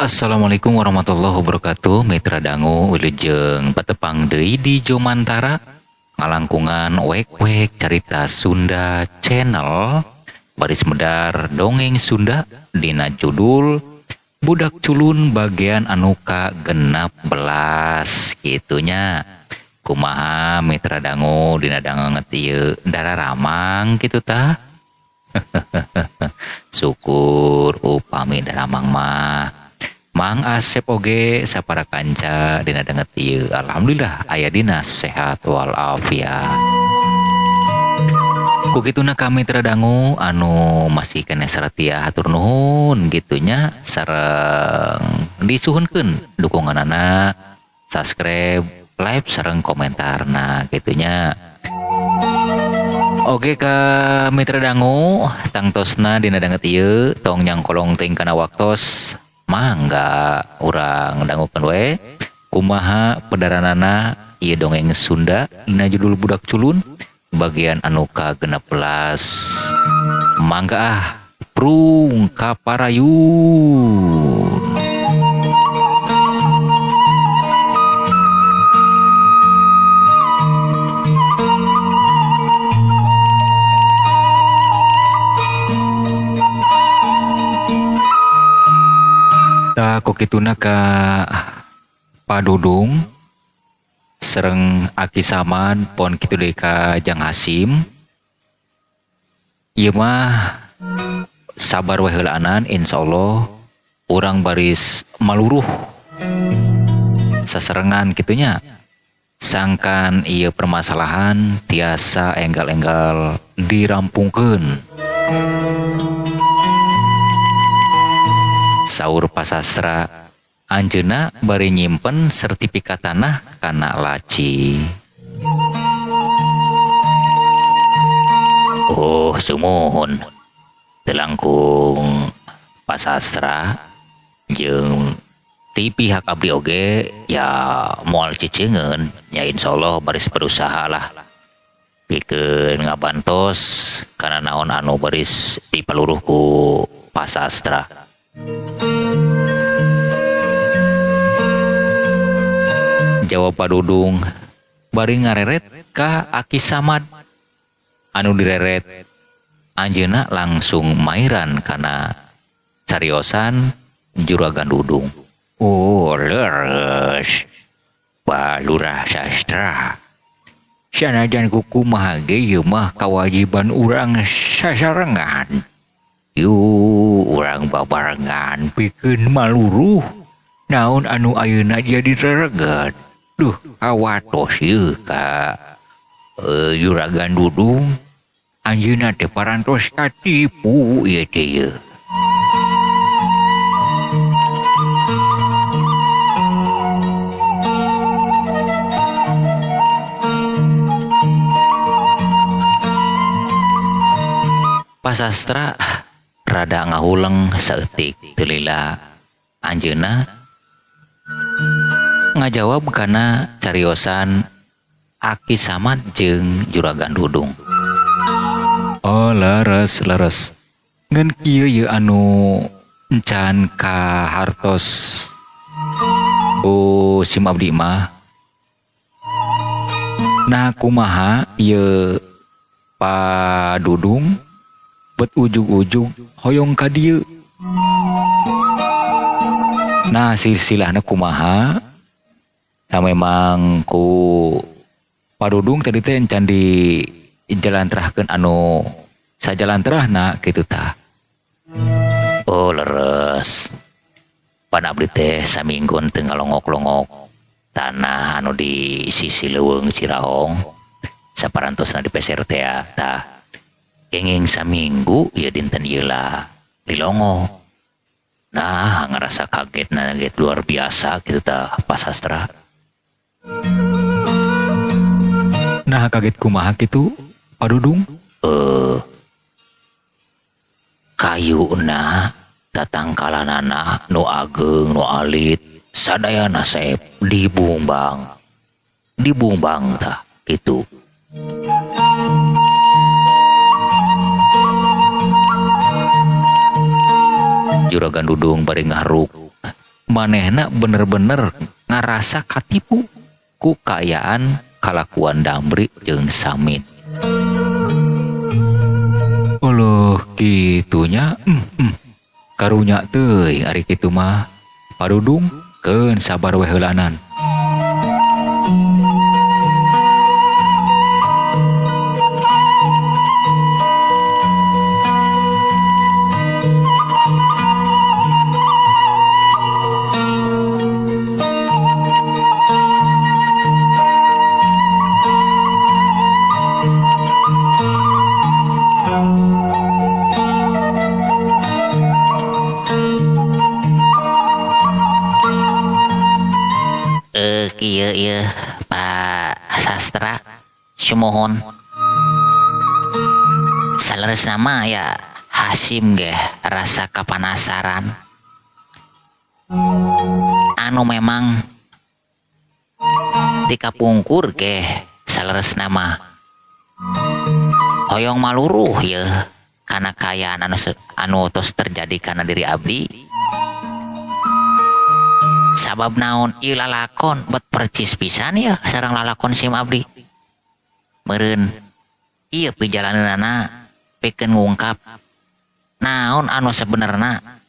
Assalamualaikum warahmatullahi wabarakatuh. Mitra dangu wilujeng patepang deui di Jomantara ngalangkungan wek-wek carita Sunda channel baris medar dongeng Sunda dina judul Budak Culun bagian anu ka-16 gitunya. Kumaha mitra dangu dina dangu ngetieu dararamang kitu tah. Syukur upami daramang mah Mang Asep oge sapara kanca dina denget ieu. Alhamdulillah aya dina sehat walafiat. Ku kituna kami terdangu anu masih kena saretia hatur nuhun gitunya sareng disuhunkeun dukunganana subscribe, like sareng komentarna gitunya. Oke ka mitra dangu tangtosna dina denget ieu tong nyangkolong teuing kana waktos mangga urang dangukeun we kumaha pedaranana ieu dongeng Sunda dina judul Budak Culun bagian anu ka-16. Mangga prung kaparayun. Kok kituna ka Padudung sareng Aki Samad pon kitu deui ka Jang Hasim. Ieu mah sabar we heulaanan insyaallah urang baris maluruh saserengan kitunya. Sangkan ieu permasalahan tiasa enggal-enggal dirampungkeun. Saur pasastra anjeunna bari nyimpen sertifikat tanah kana laci. Oh sumuhun teu langkung pasastra jeung ti pihak abdi oge ya moal ciceungeun nya insyaallah baris berusaha lah pikeun ngabantos kana naon anu baris dipaluruh ku pasastra. Jawab Padudung bari ngareret ka Aki Samad. Anu direret anjeunna langsung mairan kana cariosan Juragan Dudung. Oh leres Pak Lurah Sastra, sanajan kumaha ge ieu mah kawajiban urang sasarengan. Yuk urang babarengan pikeun maluruh naon anu ayeuna jadi rereget. Duh awatos ieu ka Juragan Dudung anjeunna teh parantos katipu ieu teh ieu. Pasastra rada ngahuleng saeutik teu lila anjeunna ngajawab kana cariosan Aki Samad jeung Juragan Dudung. Oh leres ngan kieu ye anu encan ka hartos sim abdi mah. Nah kumaha ieu Pak Dudung bet ujug-ujug hoyong ka dieu. Nah silsilahna kumaha? Ya memang ku Padudung tadi teh encan di jalantrahkeun anu sajalantrahna kitu tah. Oh leres. Pan abdi teh saminggon teu ngalongok-longok tanah anu di sisi leuweung Cirahong saparantosna dipeser teh tah. Kenging saminggu ieu dinten ieu lah dilongo. Nah ngarasa kagetna get luar biasa kitu tah pasastra. Nah kaget kumaha kitu Padudung? Kayuna tatangkalanana nu ageng nu alit sadayana saep dibumbang tah kitu. Juragan Dudung bari ngaruk manehna bener-bener ngarasa katipu ku kaayaan kalakuan Damri jeung Samin. Uluh kitunya karunya teuing ari kitu mah Padudung keun sabar we heulanan. Kieu Pak Sastra sumohon saleresna mah ya Hasim ge rasa kapanasaran anu memang dikapungkur ge saleresna mah hoyong maluruh ye kana kayaan anu tos terjadi kana diri abdi. Sabab naon ieu lalakon bet percis pisan ya sareng lalakon sim abdi. Meureun ieu pijalaneunana pikeun ngungkap naon anu sabenerna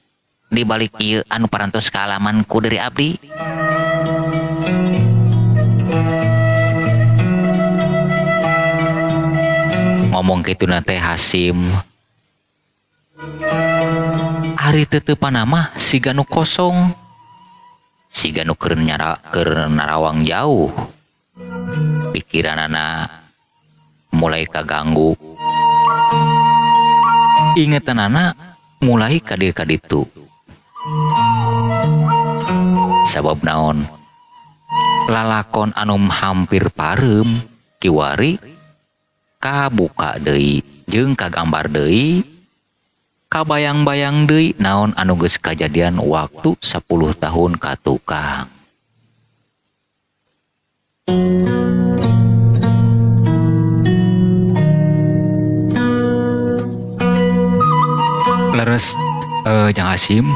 di balik ieu anu parantos kaalaman ku diri abdi. Ngomong kitu teh Hasim hari teuteupana mah siga nu kosong. Siga nu keur narawang jauh. Pikiranana mulai kaganggu. Ingetanana mulai kaditu. Sabab naon? Lalakon anu hampir pareum kiwari kabuka deui jeung kagambar deui. Kabayang-bayang deui naon anu geus kajadian waktu 10 tahun ka tukang. Leres Jang Hasim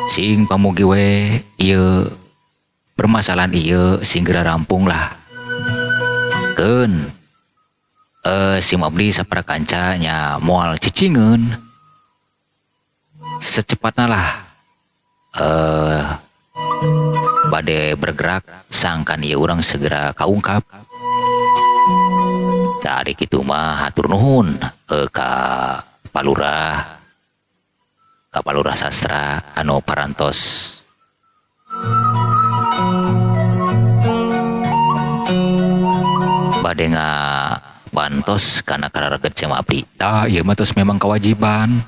sing pamugi we ieu permasalahan ieu singgera rampung lah. Keun sim abdi saparakanca nya moal cicingeun. Secepatnya lah bade bergerak sangkan ieu urang segera kaungkap. Dari kitu mah hatur nuhun ka Palurah Sastra anu parantos bade ngabantos kana karareget sim abdi. Tah ieu mah tos memang kewajiban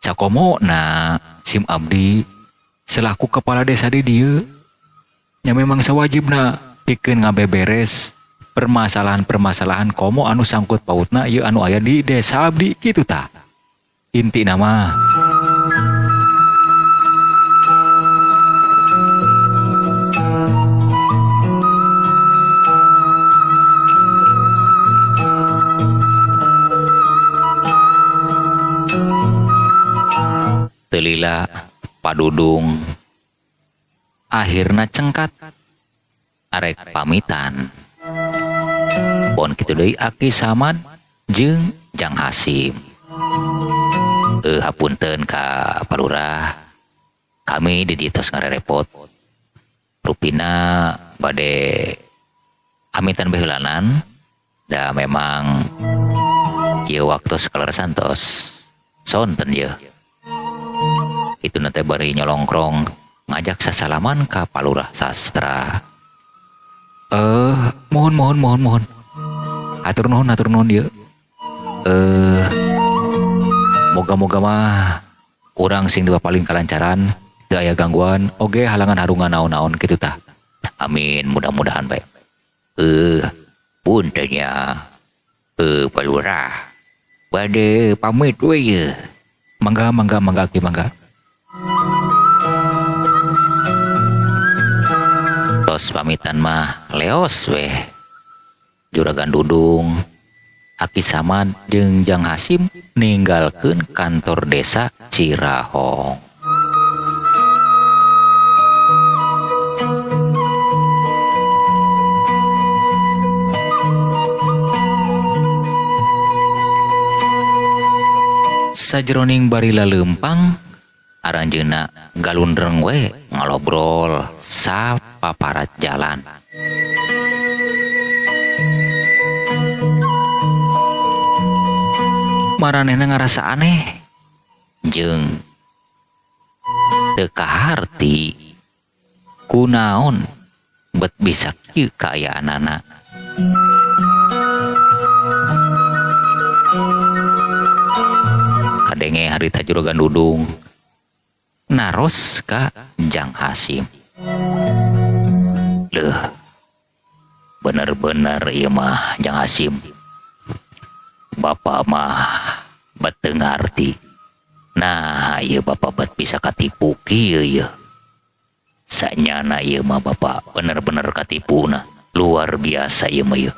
sakomo na sim abdi selaku kepala desa di dieu nya memang sawajibna pikeun ngabeberes permasalahan-permasalahan komo anu sangkut pautna ieu anu aya di desa abdi kitu tah intina mah. Lila Padudung akhirna cengkat arek pamitan. Pon kitu deui Aki Samad jeung Jang Hasim. Hapunten ka Palurah kami di dieu tos ngarerepot. Rupina bade amitan baheulanan da memang ieu waktos kaleresan tos sonten ieu. Itu nanti bari nyolongkrong ngajak sasalaman ka Palurah Sastra. Mohon. Atur nuhun ieu. Moga-moga mah urang sing paling kalancaran, teu aya gangguan, oge halangan harungan naon-naon kitu tah. Amin, mudah-mudahan bae. Punten nya. Palurah. Bade pamit we ye. Mangga Ki mangga. Tos pamitan mah leos weh. Juragan Dudung, Aki Samad jeung Jang Hasim ninggalkeun kantor desa Cirahong. Sajroning bari laleumpang aranjeuna galundreng we ngalobrol sapaparat jalan. Maranehna ngarasa aneh jeung teu kaharti kunaon bet bisa kieu kaayaanana. Kadenge harita Juragan Dudung naros ka Jang Hasim. Leuh, bener-bener ieu mah Jang Hasim. Bapak mah bet teu ngarti. Nah, ieu bapak bet bisa katipu kieu ieu. Sanyana ieu mah bapak bener-bener katipuna. Luar biasa ieu mah ieu.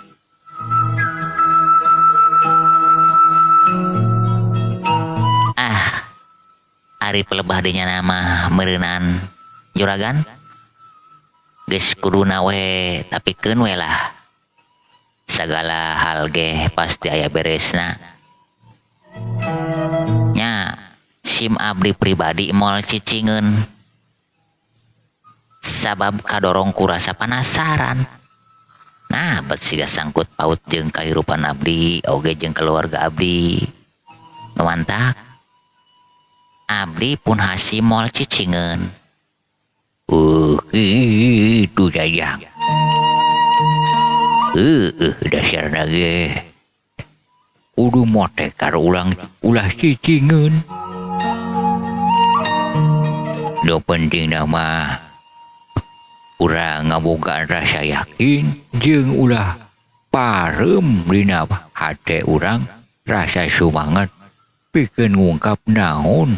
Ari pelebah dinya nama meureunnan Juragan. Geus kuduna we tapikeun we lah. Sagala hal ge pasti aya beresna. Nya sim abdi pribadi moal cicingeun. Sabab kadorong ku rasa penasaran. Nah, bet siga sangkut paut jeung kahirupan abdi oge jeung keluarga abdi. Numantak abdi pun Hasim moal cicingeun. Itu Jajang. Dasarna ge kudu mote karo ulah cicingeun. Nu pentingna mah urang ngabogaan rasa yakin jeung ulah parem dina hate urang rasa sumanget pikeun ngungkap naon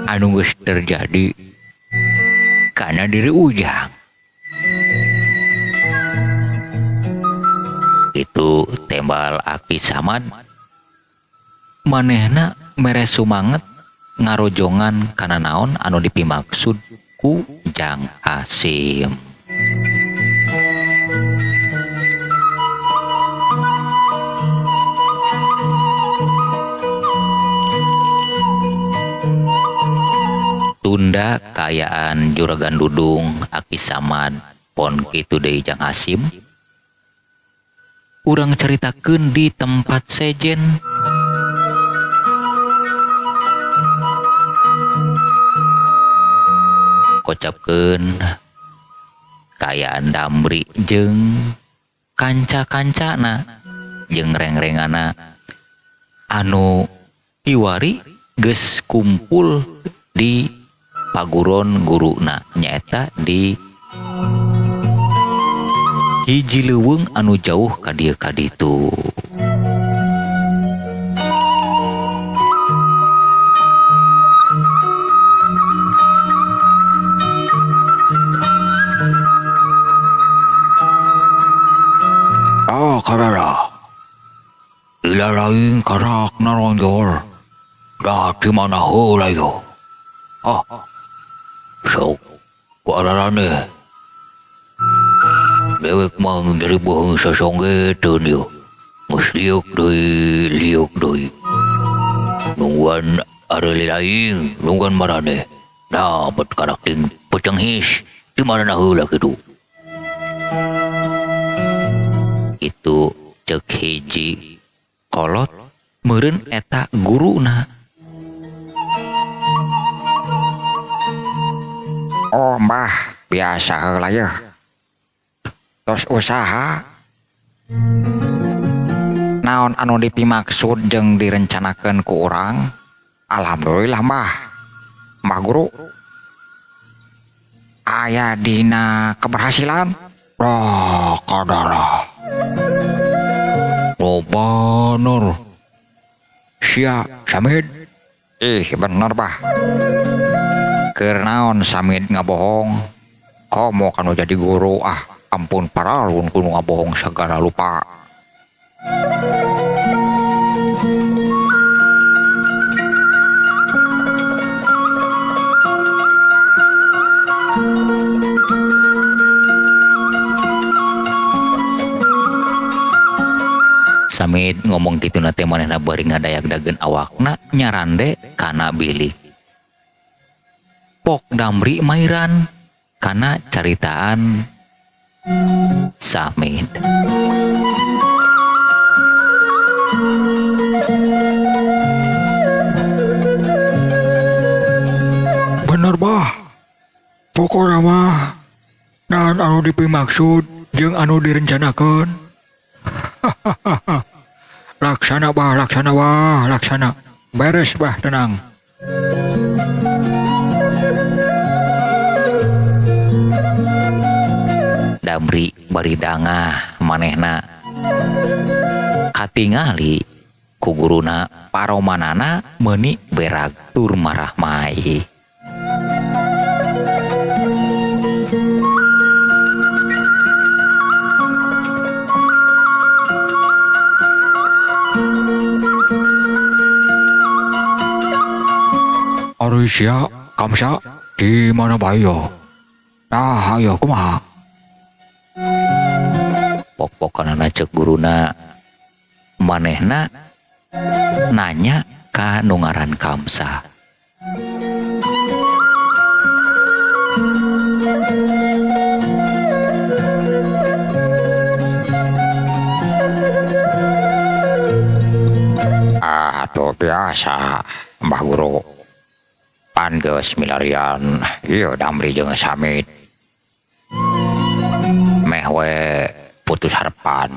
anu geus terjadi kana diri Ujang. Itu tembal Aki Samad manehna mere sumanget ngarojongan kana naon anu dipimaksud ku Jang Hasim. Tunda kaayaan Juragan Dudung Aki Samad pon kitu deui Jang Hasim. Urang caritakeun di tempat sejen. Kocapkeun kaayaan Damri jeung kanca-kancana jeung reng-rengana anu kiwari geus kumpul di paguron guruna nyaeta di hiji leuweung anu jauh ka dieu ka ditu. Karara ila lain karak naronjol dah di mana heula yo. Sok ku ararane dewek mang dari bohong sasongge teun yo. Geus liuk deui nungguan ari lain nungguan marane nah bet karak ting pecenghis di mana heula kitu. Itu cek hiji kolot meureun eta guruna. Oh mbah biasa heula yeuh. Tos usaha naon anu dipimaksud jeung direncanakeun ku urang. Alhamdulillah mbah. Mbah guru aya dina keberhasilan. Kadara Robanor Sia Samid. Bener bah. Keur naon Samid ngabohong. Komo kanu jadi guru ampun paralun kudu ngabohong sagala lupa. Samit ngomong kitu na teh manehna beuring ngadayag-dageun awakna nyarande kana bilik. Pok Damri mairan kana caritaan Samit. Bener bah, pokoknya mah naon anu dipimaksud jeung anu direncanakeun. Laksana bah, laksana. Beres bah, tenang. Damri bari dangah manehna katingali ku guruna paromanana meuni berag tur marah mai. Arisya, Kamsa, di mana bayo? Nah, ayo kumaha? Pok-pokanana cek guruna manehna nanya ka nu ngaran Kamsa. Atuh biasa, Mbah Guru. Pan geus milarian ieu Damri jeung Samit. Meh we putus harapan.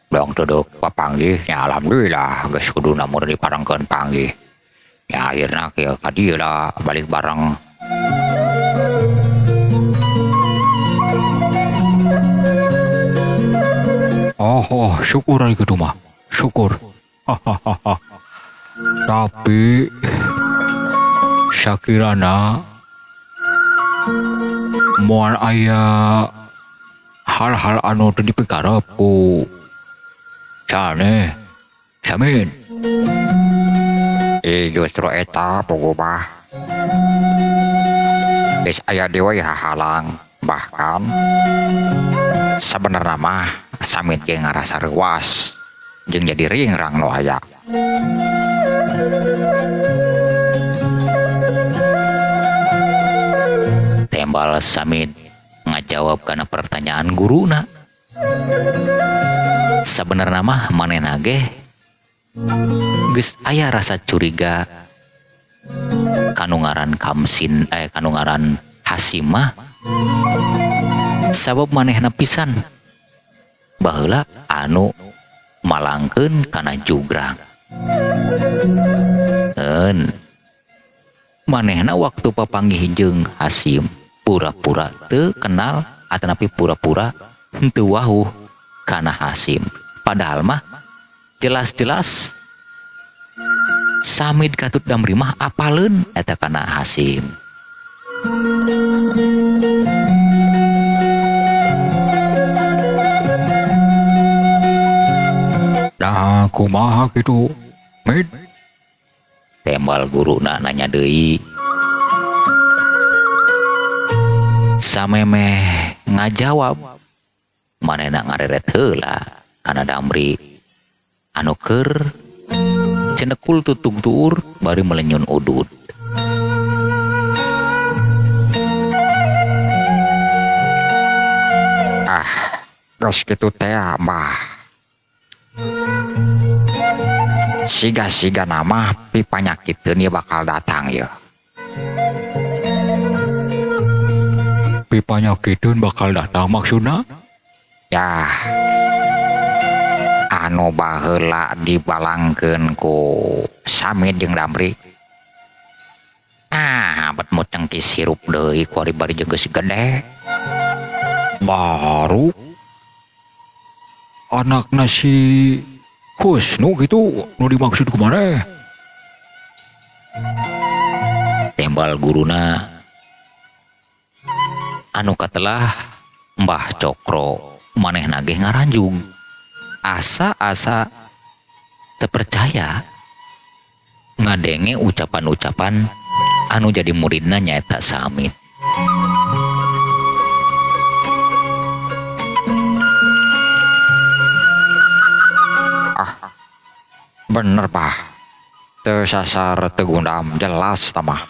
Dong duduk papanggih nya alhamdulillah geus kuduna mun diparengkeun panggih. Ya akhirna kieu ka dieu lah balik bareng. Oh, syukur ari kitu mah. Syukur. Tapi sakirana moal aya hal-hal anu teu dipikarep ku Cane Samit. Justru eta pogobah geus aya deui hahalang, bahkan sabenerna mah Samit ge ngarasa reuas jeung jadi ringrang nu aya. Tembal Samit ngajawab kana pertanyaan guruna. Sabenerna mah manehna ge geus aya rasa curiga kanu ngaran kanu ngaran Hasim mah sabab manehna pisan baheula anu malangkeun kana jugrang. Manehna waktu papanggih jeung Hasim pura-pura teu kenal atanapi pura-pura henteu wahuh kana Hasim. Padahal mah jelas-jelas Samit katut Damri mah apaleun eta kana Hasim. Nah, kumaha kitu, Mit? Tembal guruna nanya deui. Samemeh ngajawab manehna ngareret heula kana Damri anu keur cenekul tutug tuur bari melenyun udud. Geus kitu teh mah siga-siga nama pi panyakitkeun ieu bakal datang ya. Pi panyakitkeun bakal datang maksudna? Ya, anu baheula dibalangkeun ku Samit jeung Damri. Bet mau cengkis hirup deui ku ari bari geus gede. Baru anakna si Husnu gitu nu dimaksud kumaneh. Tembal guruna anu katelah Mbah Cokro manehna ge ngaranjung. Asa-asa terpercaya ngadenge ucapan-ucapan anu jadi muridna nyaeta Samit. Bener bah, teu sasar teu gundam jelas tamah.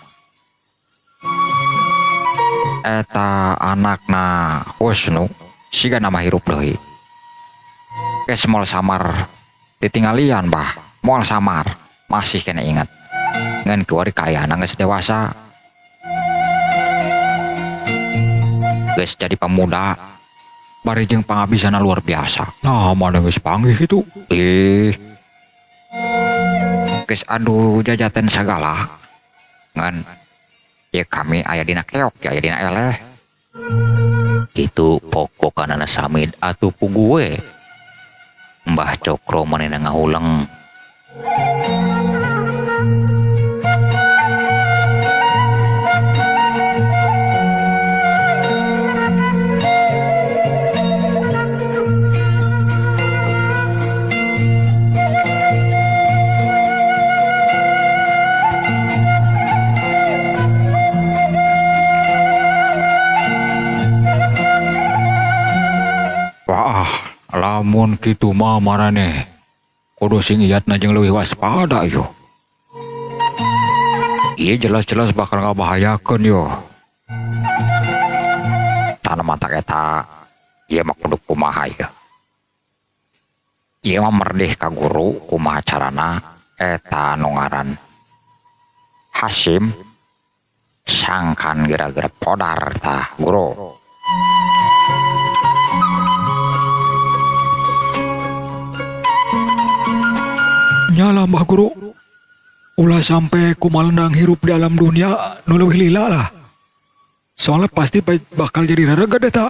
Eta anakna Husnu siga nama hirup deui. Geus moal samar ditinggalian bah, moal samar masih kena ingat. Ngan kiwari kaayana geus dewasa. Geus jadi pemuda, bari jeung pangabisana luar biasa. Nah, mana geus panggih itu. Geus adu jajaten sagala. Ngan ya kami aya dina keok, aya dina eleh. Kitu pokokanana Samid atuh pugu we. Mbah Cokro manehna ngahuleng. Lamun kitu mah marane kudu sing iyatna jeung leuwih waspada yo. Ieu jelas-jelas bakal ngabahayakeun yo. Tana mata eta ieu mah kudu kumaha ieu. Ieu mah merdeh ka guru kumaha carana eta nu ngaran Hasim sangkan gara-gara podar tah guru. Nyala Mbah Guru, ulah sampai kumalendang hirup di alam dunia nu leuwih lila lah. Soalnya pasti bakal jadi rereget eta.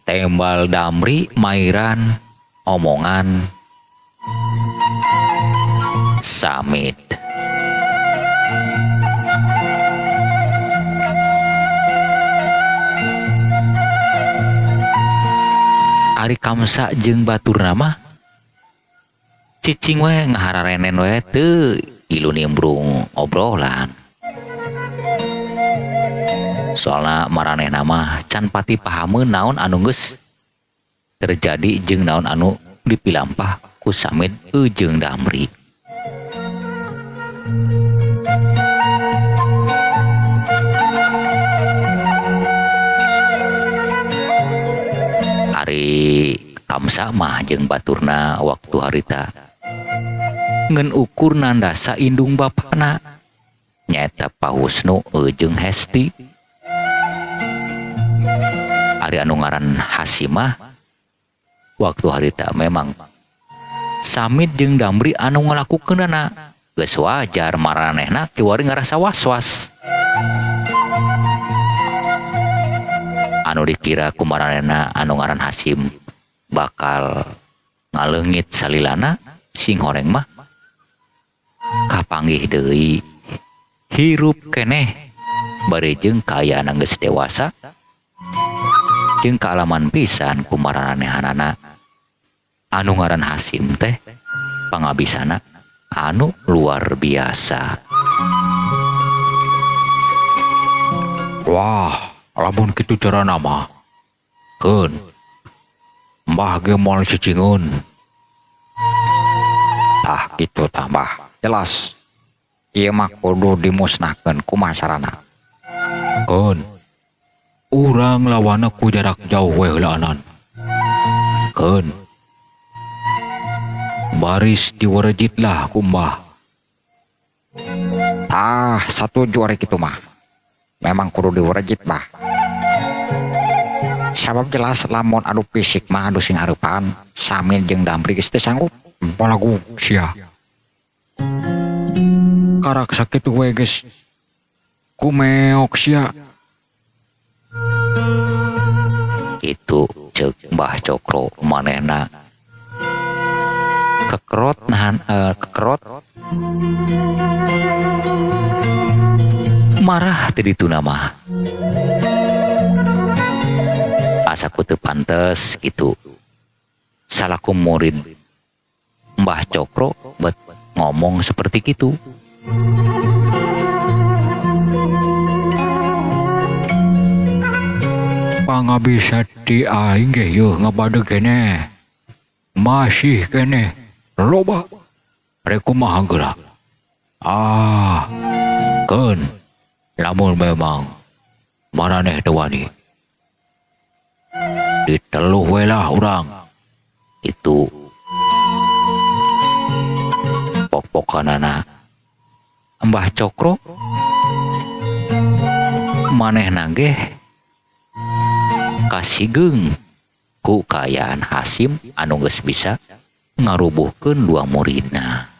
Tembal Damri mairan omongan Samid. Ari Kamsa jeung baturna mah cicing we ngahararenen we teu ilu nimbrung obrolan. Soalna maranehna mah can pati pahameun naon anu geus terjadi jeung naon anu dipilampah ku Samid jeung Damri. Ari Kamsa mah jeung baturna waktu harita ngen ukur nandasa indung bapana nyaeta Pa Husnu jeung Hesti. Ari anu ngaran Hasimah waktu harita memang Samid jeung Damri anu ngalakukeunana geus wajar maranehna kiwari ngarasa was-was. Anu dikira ku maranehna anu ngaran Hasim bakal ngaleungit salilana sing horeng mah kapanggih deui hirup keneh bari jeung kaayana geus dewasa jeung kaalaman pisan ku maranehanana anu ngaran Hasim teh pangabisana anu luar biasa. Wah, lamun kitu carana mah keun Mbah ge moal cicingeun. Tah kitu tah Mbah. Jelas ieu mah kudu dimusnahkeun kumaha carana. Keun urang lawanna ku jarak jauh we heulaanan. Keun baris diwarejit lah ku Mbah. Tah satuju ari kitu mah. Memang kudu diwarejit Mbah. Sabab jelas lamun adu fisik mah adu sing hareupan Samid jeung Damri geus teu sanggup palagu sia. Karak sakitu we geus kumeok sia. Itu ceuk Mbah Cokro manehna kekerot nahan kekerot marah teu dituna mah. Asa ku teu pantes gitu. Salaku murid Mbah Cokro bet ngomong seperti gitu. Pangabisa ti aing ge yeuh ngabadeg keneh. masih kene loba rek kumaha geura. Keun lamun memang maraneh teu wani diteluh we lah urang. Itu pok-pokanana Mbah Cokro manehna ge kasigeng ku kaayaan Hasim anu geus bisa ngarubuhkeun dua muridna.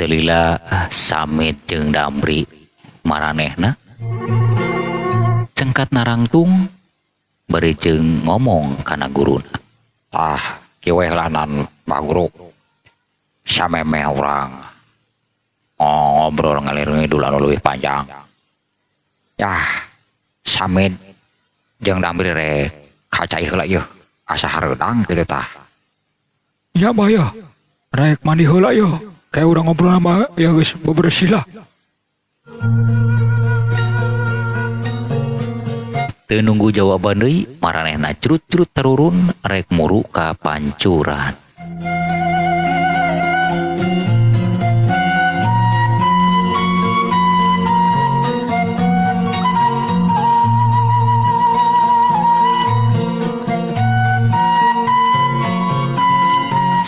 Lila Samit jeung Damri maranehna cengkat narangtung bari jeung ngomong kana guruna. Kieu we lanan Mbah Guru. Samemeh urang ngobrol ngalir ngidul anu leuwih panjang. Yah, Samit jeung Damri rek kacai heula yeuh asa hareudang kitu tah. Ya Mbah ya, rek mandi heula yeuh. Kayak udah ngobrol sama ya guys bebersih lah. Teu nunggu jawaban deui maranehna curut-curut tarurun rek muru ka pancuran.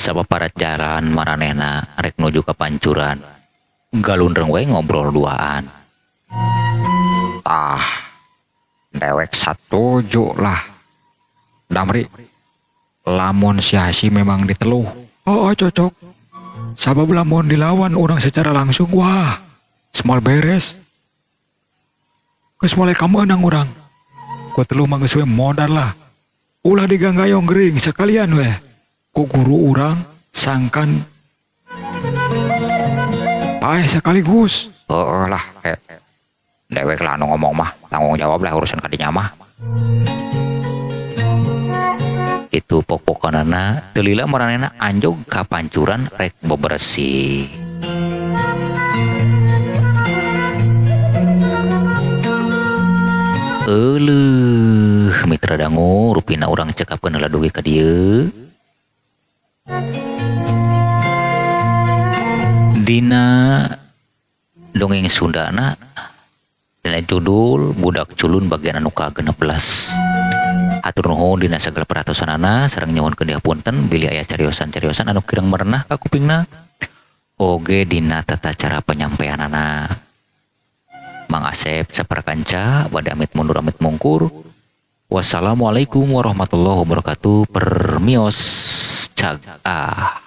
Sapaparat jalan maranehna rek nuju ka pancuran. Galundreng we ngobrol duaan. Dewek satuju lah. Damri, lamun si Hasim memang diteluh. Cocok. Sabab lamun dilawan orang secara langsung, wah, semal beres. Geus mulai kamu enang orang. Ku teluh mah geus we modal lah. Ulah diganggayong gering sekalian we. Ku guru urang sangkan paeh sekaligus. Lah dewek lah anu ngomong mah tanggung jawab lah urusan kadinya mah. Itu pok-pokanana teu lila maranehna anjog ka pancuran rek bebersih. Euleuh mitra dangu rupina urang cekapkeun heula dugi ka dieu. Dina dongeng Sundana dina judul Budak Culun bagian anu ka-16. Hatur nuhun dina sagala peratosanana sareng nyuwunkeun dihapunten bilih aya cariosan-cariosan anu kirang merenah ka kupingna oge dina tata cara penyampaianana. Mang Asep saprakanca bade amit mundur amit mungkur. Wassalamualaikum warahmatullahi wabarakatuh. Permios cagah.